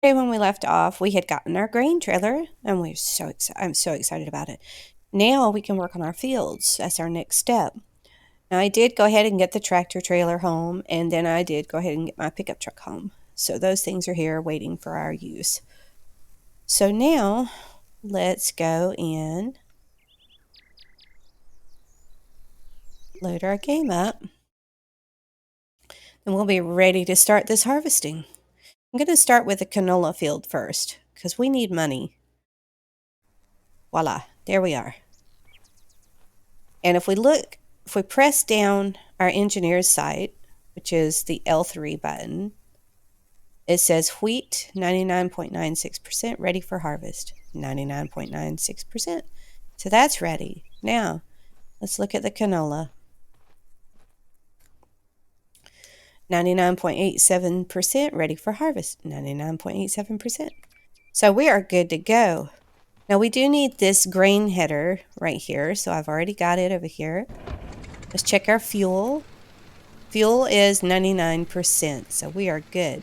Yesterday when we left off, we had gotten our grain trailer, and I'm so excited about it. Now we can work on our fields. That's our next step. Now I did go ahead and get the tractor trailer home, and then I did go ahead and get my pickup truck home. So those things are here waiting for our use. So now let's go and load our game up, and we'll be ready to start this harvesting. I'm going to start with the canola field first because we need money. Voila, there we are. And if we press down our engineer's site, which is the L3 button, it says wheat 99.96% ready for harvest. 99.96%. So that's ready. Now, let's look at the canola. 99.87% ready for harvest. 99.87%. So we are good to go. Now we do need this grain header right here, so I've already got it over here. Let's check our fuel. Fuel is 99%, so we are good.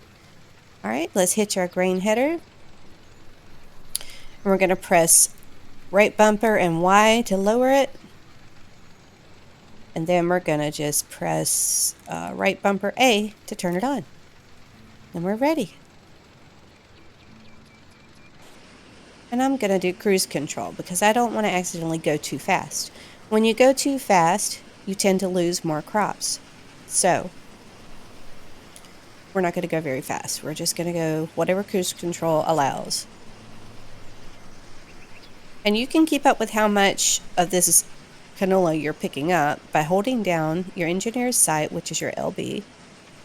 All right, let's hitch our grain header. And we're going to press right bumper and Y to lower it. And then we're going to just press right bumper A to turn it on. And we're ready. And I'm going to do cruise control because I don't want to accidentally go too fast. When you go too fast, you tend to lose more crops. So we're not going to go very fast. We're just going to go whatever cruise control allows. And you can keep up with how much of this canola you're picking up by holding down your engineer's site, which is your LB,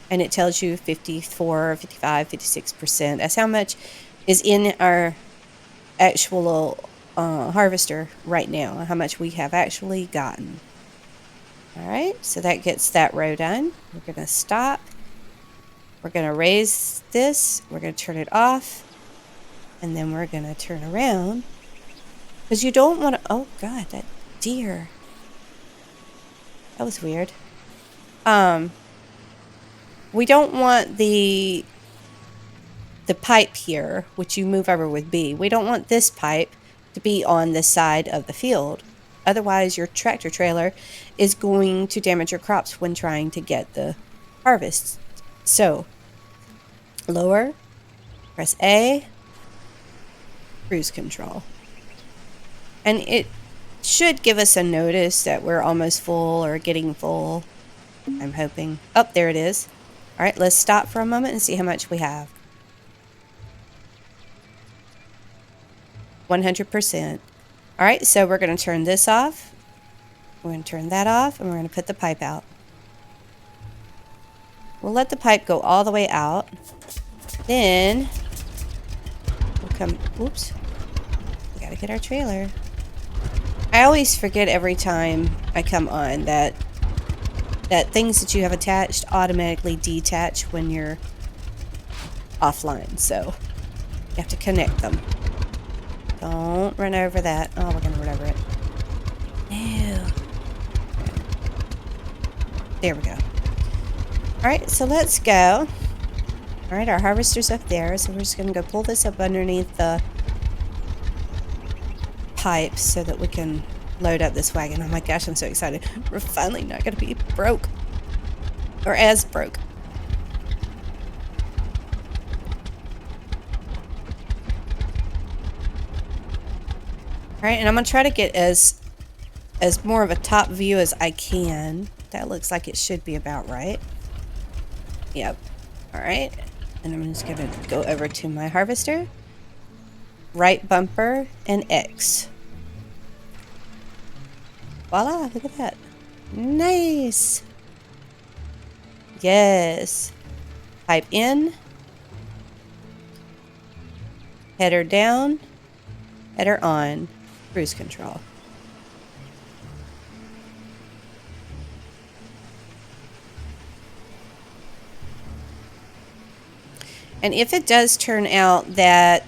and it tells you 54, 55, 56%. That's how much is in our actual harvester right now, how much we have actually gotten. All right, so that gets that row done. We're going to stop. We're going to raise this. We're going to turn it off. And then we're going to turn around. Because you don't want to... Oh, God, that deer. That was weird. We don't want the pipe here, which you move over with B. We don't want this pipe to be on the side of the field. Otherwise, your tractor trailer is going to damage your crops when trying to get the harvest. So, lower, press A, cruise control. And it should give us a notice that we're almost full or getting full. I'm hoping. Oh, there it is. All right, let's stop for a moment and see how much we have. 100%. All right, so we're going to turn this off. We're going to turn that off, and we're going to put the pipe out. We'll let the pipe go all the way out. Then we'll come... Oops. We got to get our trailer. I always forget every time I come on that things that you have attached automatically detach when you're offline. So you have to connect them. Don't run over that. Oh, we're going to run over it. No. There we go. All right, so let's go. All right, our harvester's up there, so we're just going to go pull this up underneath the pipes so that we can load up this wagon. Oh my gosh, I'm so excited. We're finally not going to be broke. Or as broke. All right, and I'm going to try to get as more of a top view as I can. That looks like it should be about right. Yep. All right. And I'm just going to go over to my harvester. Right bumper and X. Voila, look at that. Nice. Yes. Pipe in. Header down. Header on. Cruise control. And if it does turn out that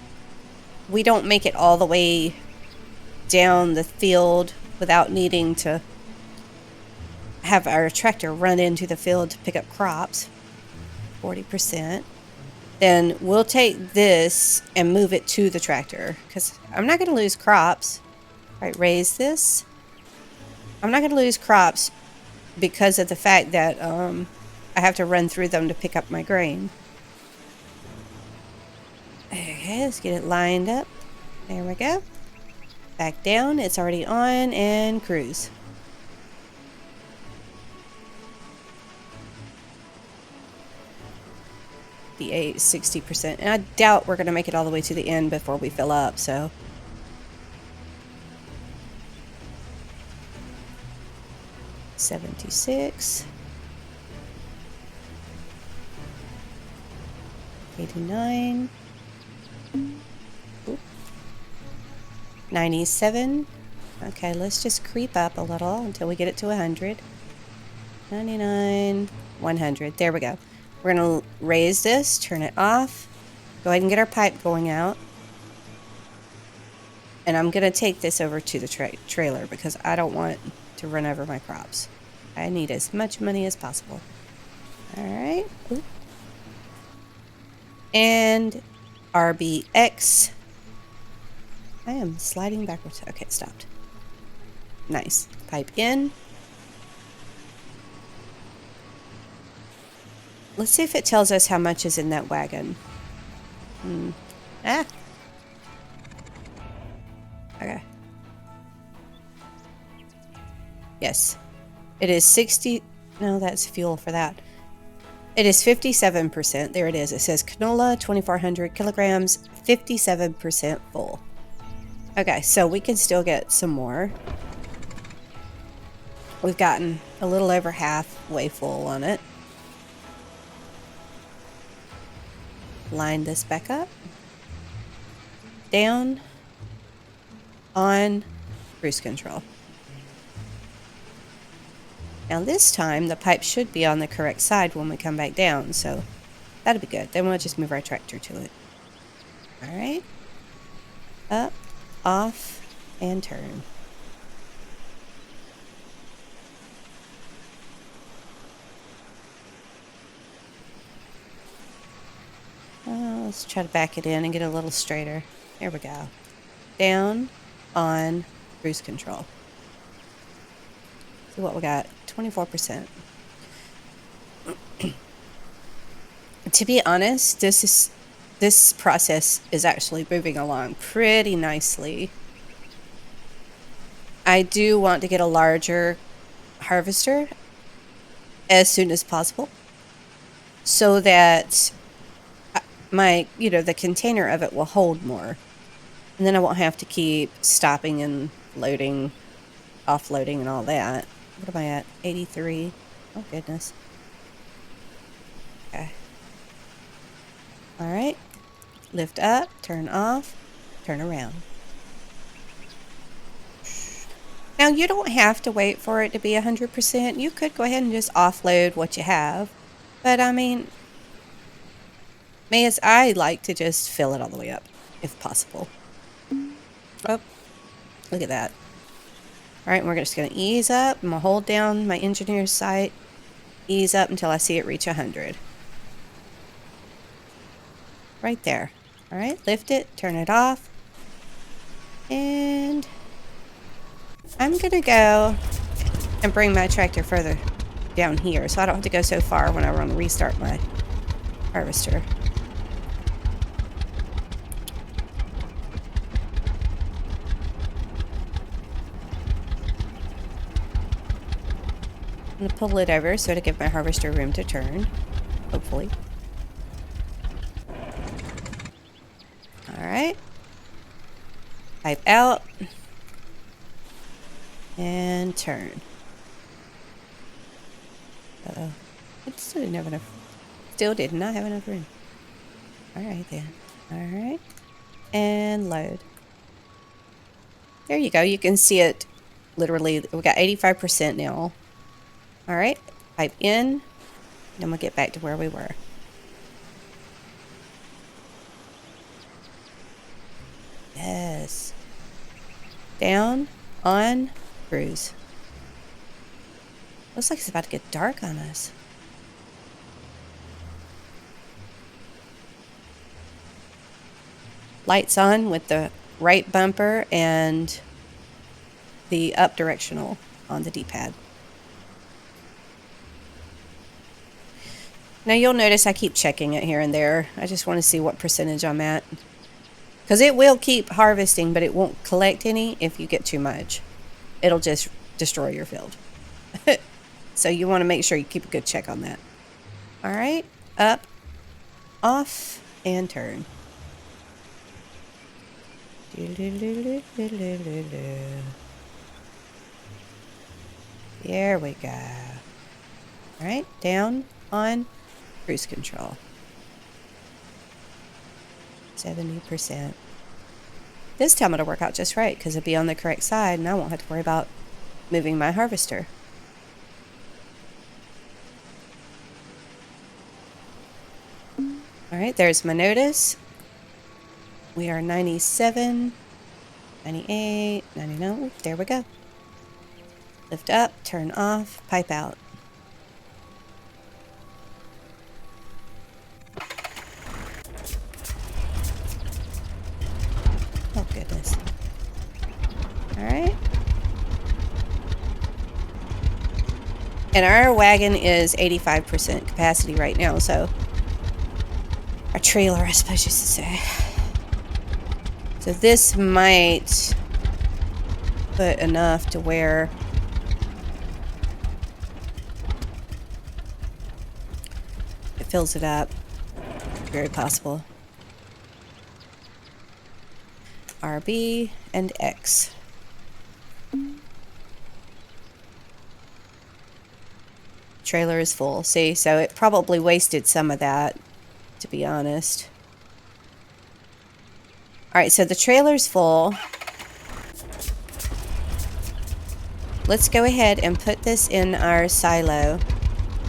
we don't make it all the way down the field without needing to have our tractor run into the field to pick up crops, 40%, then we'll take this and move it to the tractor, because I'm not going to lose crops. All right, raise this. I'm not going to lose crops because of the fact that I have to run through them to pick up my grain. Okay, let's get it lined up. There we go. Back down. It's already on, and cruise. The 60%. And I doubt we're going to make it all the way to the end before we fill up, so. $76. 89. Oop. 97. Okay, let's just creep up a little until we get it to 100. 99. 100. There we go. We're going to raise this, turn it off, go ahead and get our pipe going out. And I'm going to take this over to the trailer because I don't want to run over my crops. I need as much money as possible. All right. Ooh. And RBX. I am sliding backwards. Okay, it stopped. Nice. Pipe in. Let's see if it tells us how much is in that wagon. Ah. Okay. Yes. It is 60. No, that's fuel for that. It is 57%. There it is. It says canola, 2,400 kilograms, 57% full. Okay, so we can still get some more. We've gotten a little over halfway full on it. Line this back up. Down. On. Cruise control. Now this time the pipe should be on the correct side when we come back down, so that'll be good. Then we'll just move our tractor to it. Alright. Up, off, and turn. Let's try to back it in and get a little straighter. There we go. Down, on, cruise control. See what we got. 24%. To be honest, this process is actually moving along pretty nicely. I do want to get a larger harvester as soon as possible so that the container of it will hold more. And then I won't have to keep stopping and loading, offloading and all that. What am I at? 83. Oh, goodness. Okay. All right. Lift up, turn off, turn around. Now, you don't have to wait for it to be 100%. You could go ahead and just offload what you have. But, I mean, I like to just fill it all the way up, if possible. Oh, look at that. All right, we're just going to ease up. I'm going to hold down my engineer's sight. Ease up until I see it reach 100. Right there. All right, lift it, turn it off. And I'm going to go and bring my tractor further down here so I don't have to go so far when I want to restart my harvester. I'm going to pull it over so to give my harvester room to turn, hopefully. Alright. Pipe out. And turn. Uh-oh. It still didn't have enough. Still did not have enough room. Alright then. Alright. And load. There you go. You can see it literally. We got 85% now. Alright. Pipe in. Then we'll get back to where we were. Yes. Down, on, cruise. Looks like it's about to get dark on us. lights on with the right bumper and the up directional on the D-pad. Now you'll notice I keep checking it here and there. I just want to see what percentage I'm at. Because it will keep harvesting, but it won't collect any if you get too much. It'll just destroy your field. So you want to make sure you keep a good check on that. All right, up, off, and turn. There we go. All right, down on cruise control. 70%. This time it'll work out just right because it'll be on the correct side and I won't have to worry about moving my harvester. All right, there's my notice. We are 97, 98, 99. There we go. Lift up, turn off, pipe out. Oh, goodness. All right. And our wagon is 85% capacity right now, so our trailer, I suppose you should say. So this might put enough to where it fills it up. Very possible. RB and X. Trailer is full. See, so it probably wasted some of that, to be honest. All right, so the trailer's full. Let's go ahead and put this in our silo.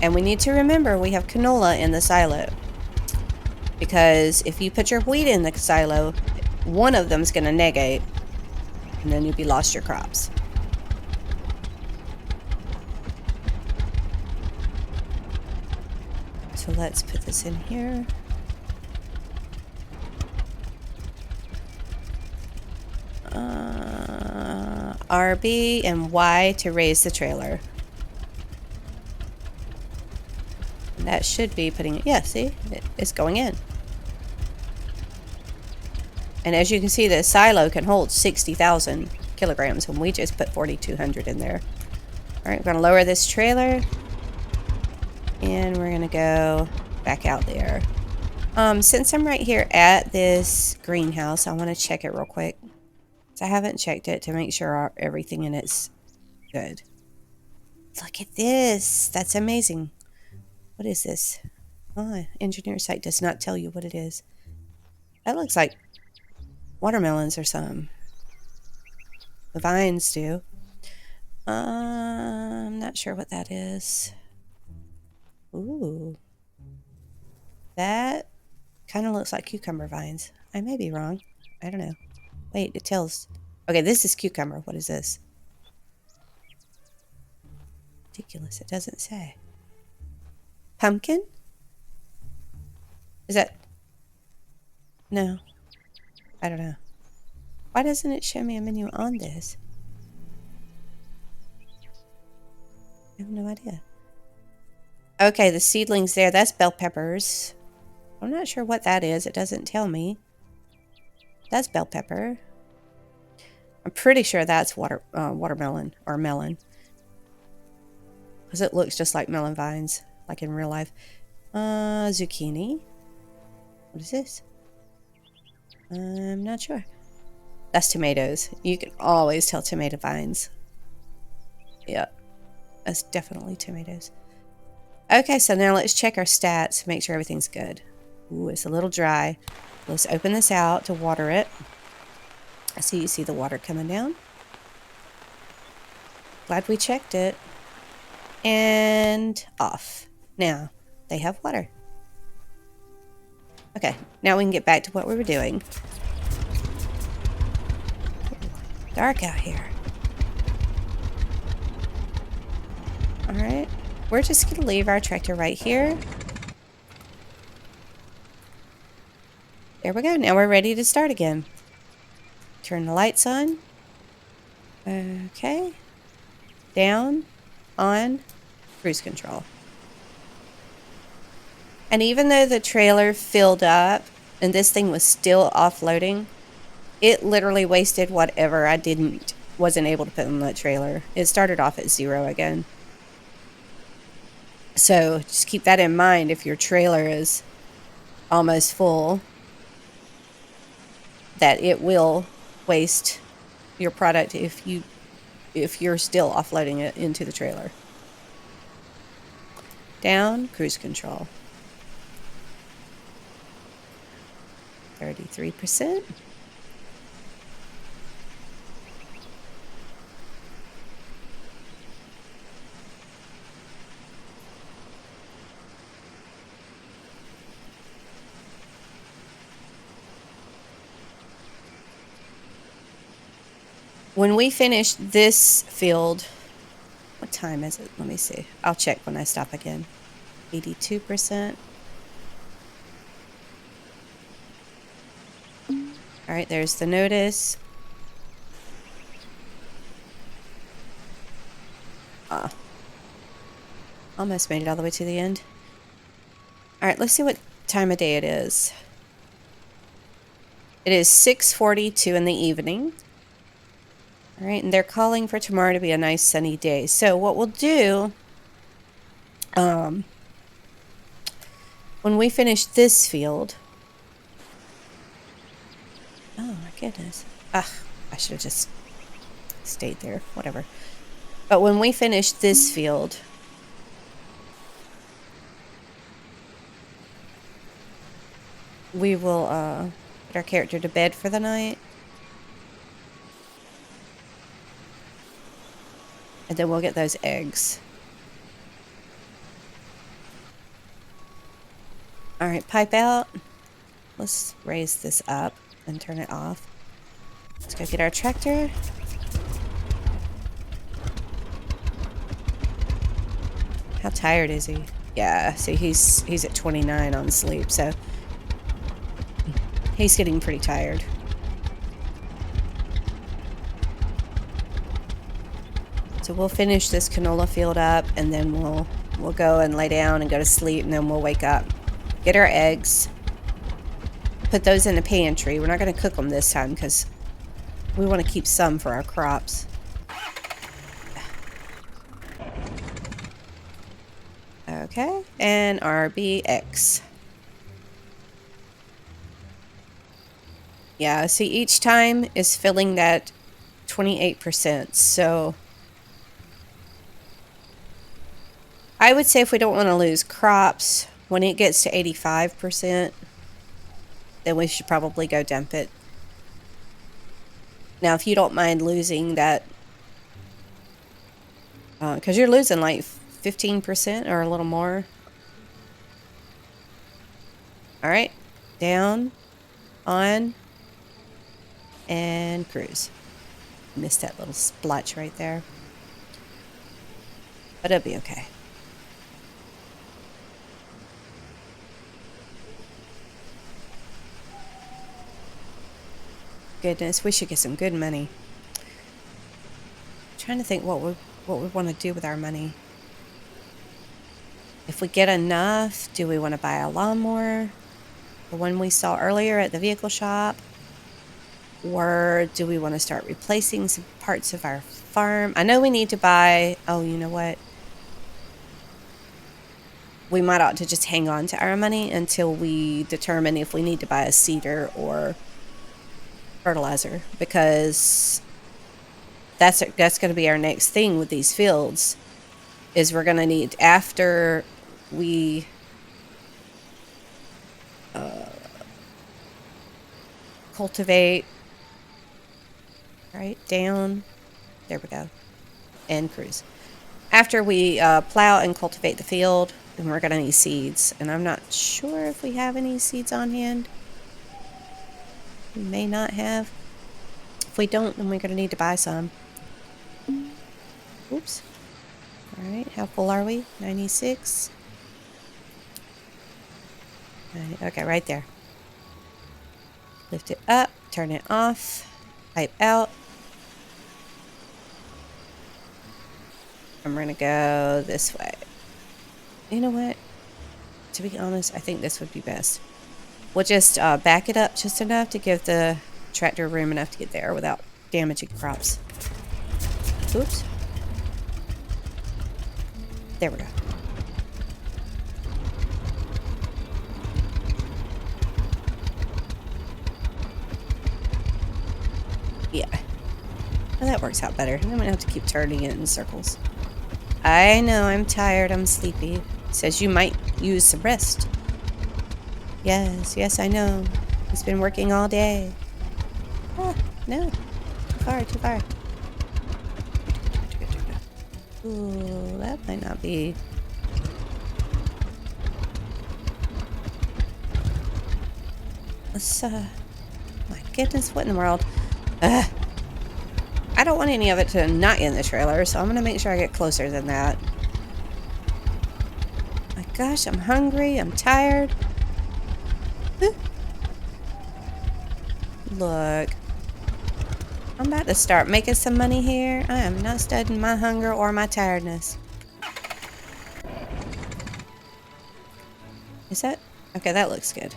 And we need to remember we have canola in the silo. Because if you put your wheat in the silo, one of them's going to negate. And then you'll be lost your crops. So let's put this in here. RB and Y to raise the trailer. And that should be putting it, yeah, see, it's going in. And as you can see, the silo can hold 60,000 kilograms when we just put 4,200 in there. All right, we're going to lower this trailer. And we're going to go back out there. Since I'm right here at this greenhouse, I want to check it real quick. I haven't checked it to make sure everything in it's good. Look at this. That's amazing. What is this? Oh, engineer site does not tell you what it is. That looks like watermelons or something. The vines do. I'm not sure what that is. Ooh. That kind of looks like cucumber vines. I may be wrong. I don't know. Wait, it tells. Okay, this is cucumber. What is this? Ridiculous. It doesn't say. Pumpkin? Is that... No. I don't know. Why doesn't it show me a menu on this? I have no idea. Okay, the seedlings there. That's bell peppers. I'm not sure what that is. It doesn't tell me. That's bell pepper. I'm pretty sure that's watermelon or melon. Because it looks just like melon vines, like in real life. Zucchini. What is this? I'm not sure. That's tomatoes. You can always tell tomato vines. Yeah, that's definitely tomatoes. Okay, so now let's check our stats, make sure everything's good. Ooh, it's a little dry. Let's open this out to water it. So you see the water coming down. Glad we checked it. And off. Now, they have water. Okay, now we can get back to what we were doing. Dark out here. Alright, we're just going to leave our tractor right here. There we go. Now we're ready to start again. Turn the lights on. Okay. Down, on, cruise control. And even though the trailer filled up and this thing was still offloading, it literally wasted whatever I wasn't able to put in that trailer. It started off at 0 again. So just keep that in mind if your trailer is almost full, that it will waste your product if you're still offloading it into the trailer. Down, cruise control. 33%. When we finish this field, what time is it? Let me see. I'll check when I stop again. 82%. All right, there's the notice. Almost made it all the way to the end. All right, let's see what time of day it is. It is 6:42 in the evening. All right, and they're calling for tomorrow to be a nice sunny day. So what we'll do, when we finish this field, oh my goodness, I should have just stayed there, whatever. But when we finish this field, we will put our character to bed for the night. And then we'll get those eggs. All right, pipe out. Let's raise this up and turn it off. Let's go get our tractor. How tired is he? Yeah, see, he's at 29 on sleep, so he's getting pretty tired. So we'll finish this canola field up, and then we'll go and lay down and go to sleep, and then we'll wake up, get our eggs, put those in the pantry. We're not going to cook them this time because we want to keep some for our crops. Okay, and RBX. Yeah, see, each time is filling that 28%, so I would say if we don't want to lose crops, when it gets to 85%, then we should probably go dump it. Now, if you don't mind losing that, because you're losing like 15% or a little more. All right, down, on, and cruise. Missed that little splotch right there, but it'll be okay. Goodness, we should get some good money. I'm trying to think what we want to do with our money. If we get enough, do we want to buy a lawnmower, the one we saw earlier at the vehicle shop, or do we want to start replacing some parts of our farm? I know we need to buy, oh, you know what? We might ought to just hang on to our money until we determine if we need to buy a seeder or fertilizer, because that's going to be our next thing with these fields, is we're going to need, after we cultivate, right, down, there we go, and cruise. After we plow and cultivate the field, then we're going to need seeds, and I'm not sure if we have any seeds on hand. We may not have. If we don't, then we're going to need to buy some. Oops. All right, how full are we? 96. Okay, right there. Lift it up, turn it off, pipe out. I'm gonna go this way. You know what? To be honest, I think this would be best. We'll just back it up just enough to give the tractor room enough to get there without damaging crops. Oops. There we go. Yeah. Well, that works out better. I don't have to keep turning it in circles. I know, I'm tired, I'm sleepy. It says you might use some rest. Yes, I know. He's been working all day. Ah, no. Too far. Ooh, that might not be. Let's, my goodness, what in the world? I don't want any of it to not get in the trailer, so I'm gonna make sure I get closer than that. My gosh, I'm hungry, I'm tired. Look. I'm about to start making some money here. I am not studying my hunger or my tiredness. Is that? Okay, that looks good.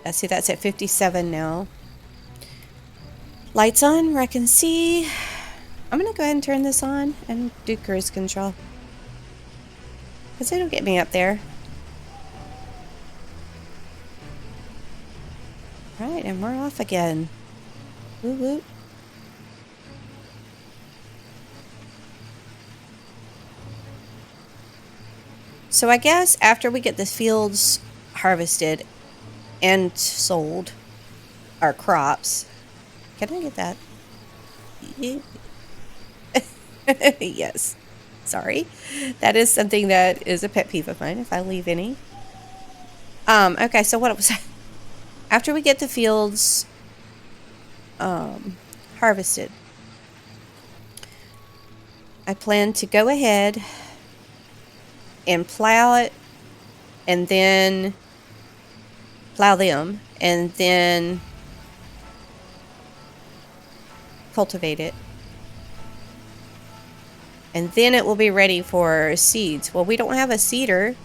Let's see, that's at 57 now. Lights on where I can see. I'm going to go ahead and turn this on and do cruise control. Because it'll get me up there. Right, and we're off again. Woo woo. So I guess after we get the fields harvested and sold, our crops. Can I get that? Yeah. Yes. Sorry. That is something that is a pet peeve of mine if I leave any. Okay, so what was after we get the fields harvested, I plan to go ahead and plow it and then plow them and then cultivate it. And then it will be ready for seeds. Well, we don't have a seeder.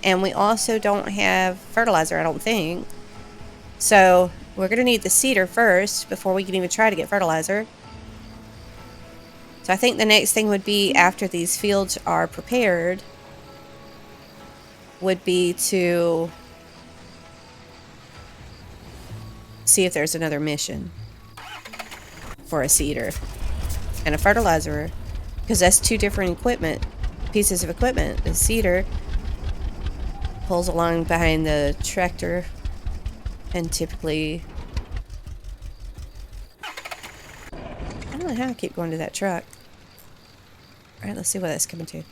And we also don't have fertilizer, I don't think. So we're going to need the seeder first before we can even try to get fertilizer. So I think the next thing would be after these fields are prepared would be to see if there's another mission for a seeder and a fertilizer. Because that's two different pieces of equipment. The seeder pulls along behind the tractor and typically... I don't know how I keep going to that truck. Alright, let's see what that's coming to.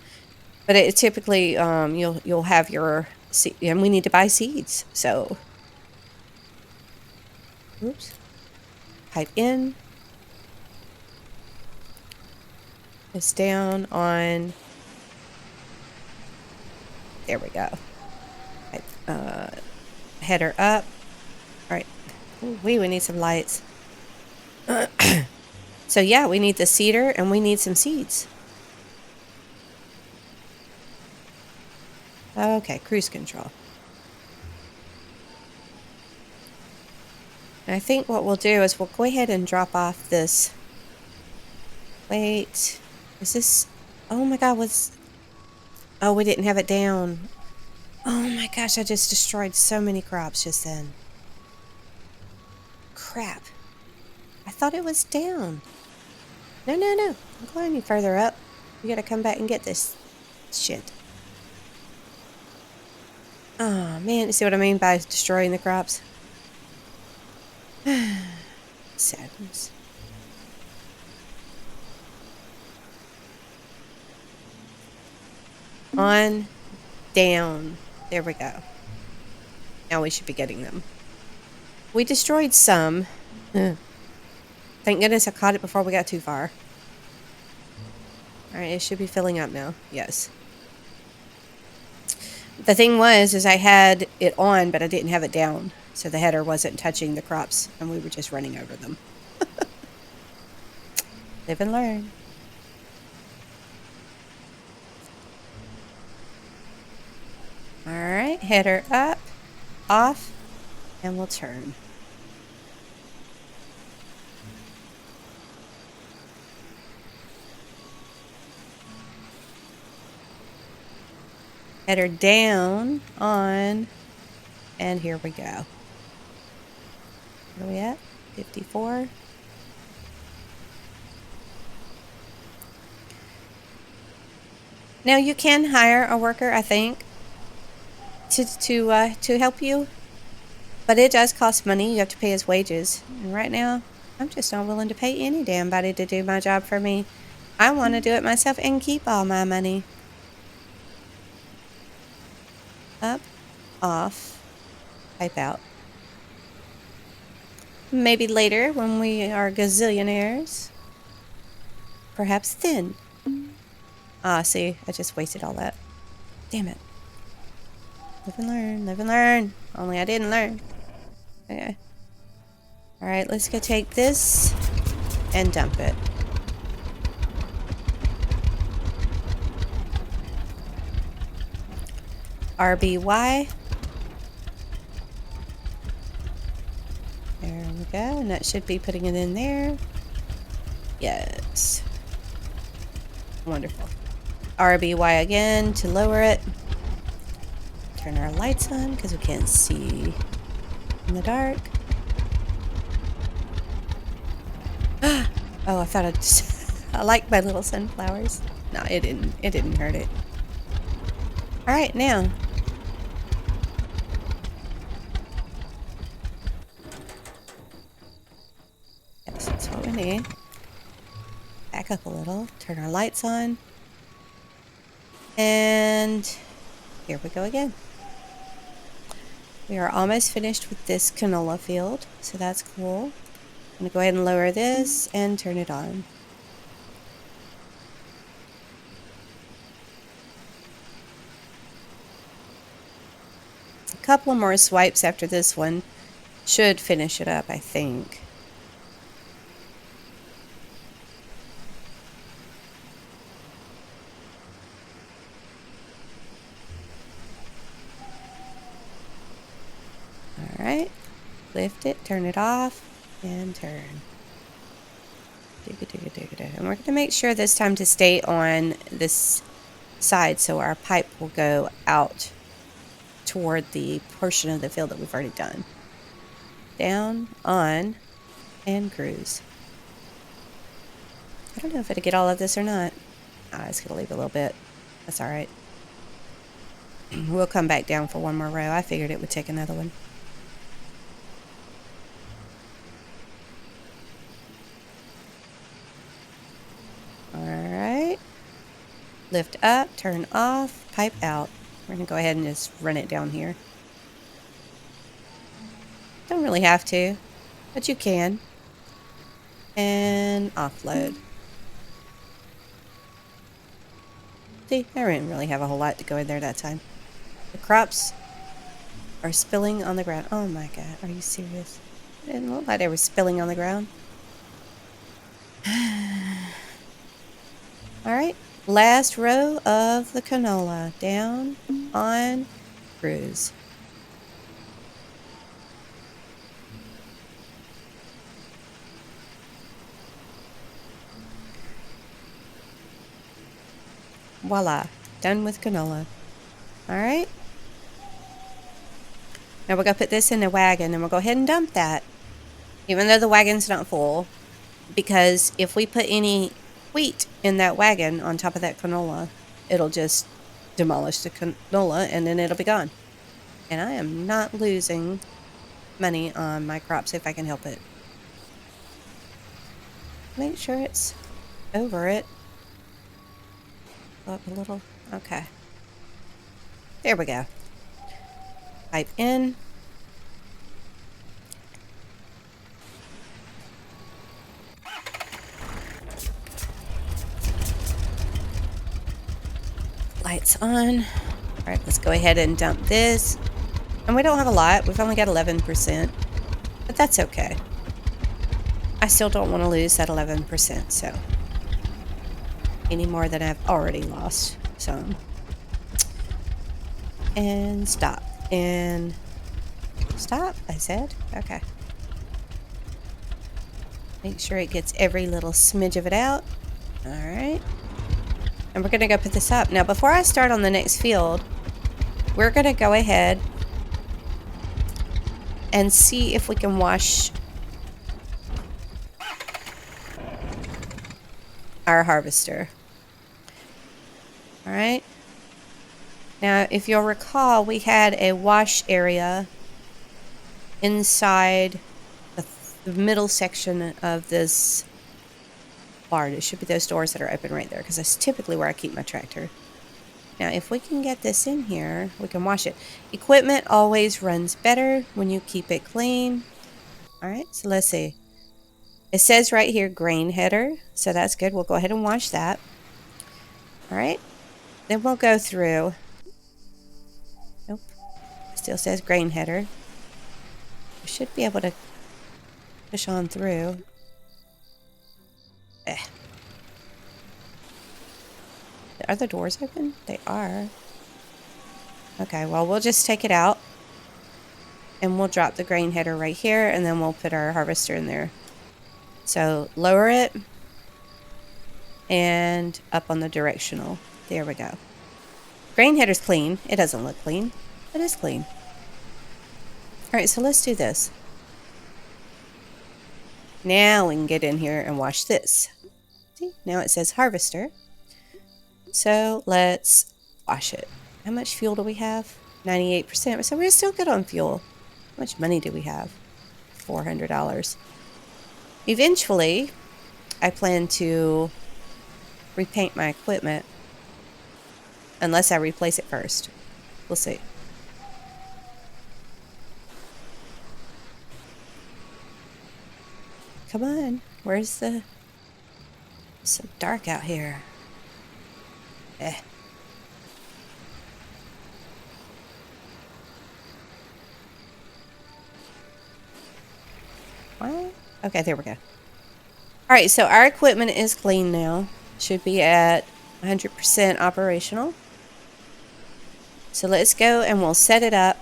But it typically, you'll have your... and we need to buy seeds, so... Oops. Pipe in. It's down on... There we go. Header up. Alright. We need some lights. So yeah, we need the seeder and we need some seeds. Okay, cruise control. And I think what we'll do is we'll go ahead and drop off this... Wait... Is this... Oh my god, what's... Oh, we didn't have it down. Oh my gosh, I just destroyed so many crops just then. Crap. I thought it was down. No. I'm going any further up. We gotta come back and get this shit. Oh man, you see what I mean by destroying the crops? Sadness. On, down. There we go. Now we should be getting them. We destroyed some. Thank goodness I caught it before we got too far. Alright, it should be filling up now. Yes. The thing was, is I had it on, but I didn't have it down. So the header wasn't touching the crops, and we were just running over them. Live and learn. All right, header up, off, and we'll turn. Header down, on, and here we go. Where are we at? 54. Now you can hire a worker, I think, to help you, but it does cost money. You have to pay his wages, and right now I'm just not willing to pay any damn body to do my job for me. I want to do it myself and keep all my money. Up, off, pipe out. Maybe later when we are gazillionaires. Perhaps then. Ah, see, I just wasted all that. Damn it. Live and learn, live and learn. Only I didn't learn. Okay. Alright, let's go take this and dump it. RBY. There we go, and that should be putting it in there. Yes. Wonderful. RBY again to lower it. Turn our lights on because we can't see in the dark. Oh, I thought I like my little sunflowers. No, it didn't. It didn't hurt it. All right, now. Yes, that's what we need. Back up a little. Turn our lights on. And here we go again. We are almost finished with this canola field, so that's cool. I'm going to go ahead and lower this and turn it on. A couple more swipes after this one should finish it up, I think. Alright, lift it, turn it off, and turn. And we're going to make sure this time to stay on this side so our pipe will go out toward the portion of the field that we've already done. Down, on, and cruise. I don't know if it'll get all of this or not. I was going to leave a little bit. That's alright. We'll come back down for one more row. I figured it would take another one. Alright. Lift up, turn off, pipe out. We're going to go ahead and just run it down here. Don't really have to, but you can. And offload. See, I didn't really have a whole lot to go in there that time. The crops are spilling on the ground. Oh my god, are you serious? It didn't look like they were spilling on the ground. Alright, last row of the canola. Down, on, cruise. Voila, done with canola. Alright. Now we're going to put this in the wagon and we'll go ahead and dump that. Even though the wagon's not full. Because if we put any wheat in that wagon on top of that canola, it'll just demolish the canola and then it'll be gone. And I am not losing money on my crops if I can help it. Make sure it's over it. Up a little. Okay. There we go. Pipe in. Lights on. All right, let's go ahead and dump this. And we don't have a lot. We've only got 11%. But that's okay. I still don't want to lose that 11%, so. Any more than I've already lost some. And stop. And stop, I said. Okay. Make sure it gets every little smidge of it out. All right. And we're going to go put this up. Now, before I start on the next field, we're going to go ahead and see if we can wash our harvester. All right. Now, if you'll recall, we had a wash area inside the middle section of this barn. It should be those doors that are open right there, because that's typically where I keep my tractor. Now, if we can get this in here, we can wash it. Equipment always runs better when you keep it clean. All right, so let's see. It says right here, grain header, so that's good. We'll go ahead and wash that. All right, then we'll go through. Nope, still says grain header. We should be able to push on through. Are the doors open? They are. Okay, well, we'll just take it out. And we'll drop the grain header right here, and then we'll put our harvester in there. So, lower it. And up on the directional. There we go. Grain header's clean. It doesn't look clean. It is clean. Alright, so let's do this. Now we can get in here and wash this. See? Now it says harvester. So let's wash it. How much fuel do we have? 98%. So we're still good on fuel. How much money do we have? $400. Eventually, I plan to repaint my equipment. Unless I replace it first. We'll see. Come on. Where's the... It's so dark out here. What? Okay, there we go. Alright, so our equipment is clean now. Should be at 100% operational. So let's go and we'll set it up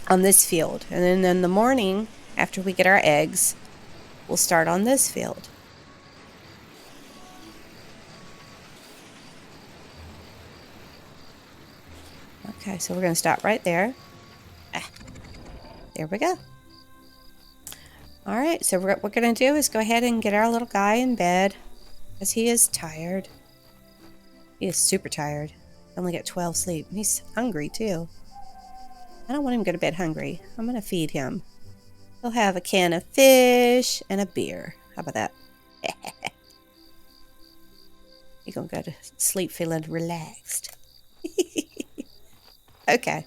on this field. And then in the morning, after we get our eggs, we'll start on this field. Okay, so we're going to stop right there. There we go. Alright, so what we're going to do is go ahead and get our little guy in bed. Because he is tired. He is super tired. Only get 12 sleep. He's hungry too. I don't want him to go to bed hungry. I'm going to feed him. He'll have a can of fish and a beer. How about that? He's going to go to sleep feeling relaxed. Okay.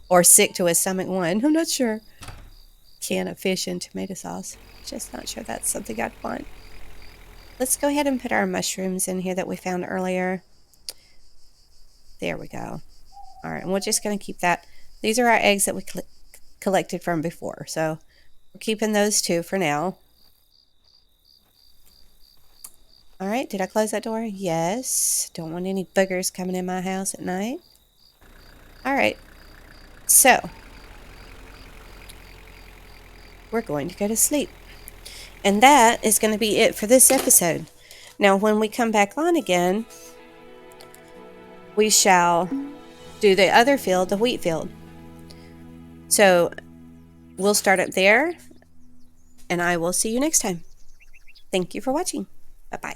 Or sick to his stomach one. I'm not sure. Can of fish and tomato sauce. Just not sure that's something I'd want. Let's go ahead and put our mushrooms in here that we found earlier. There we go. Alright, and we're just going to keep that. These are our eggs that we collected from before. So we're keeping those two for now. Alright, did I close that door? Yes. Don't want any boogers coming in my house at night. Alright. So, we're going to go to sleep. And that is going to be it for this episode. Now, when we come back on again, we shall do the other field, the wheat field. So, we'll start up there, and I will see you next time. Thank you for watching. Bye-bye.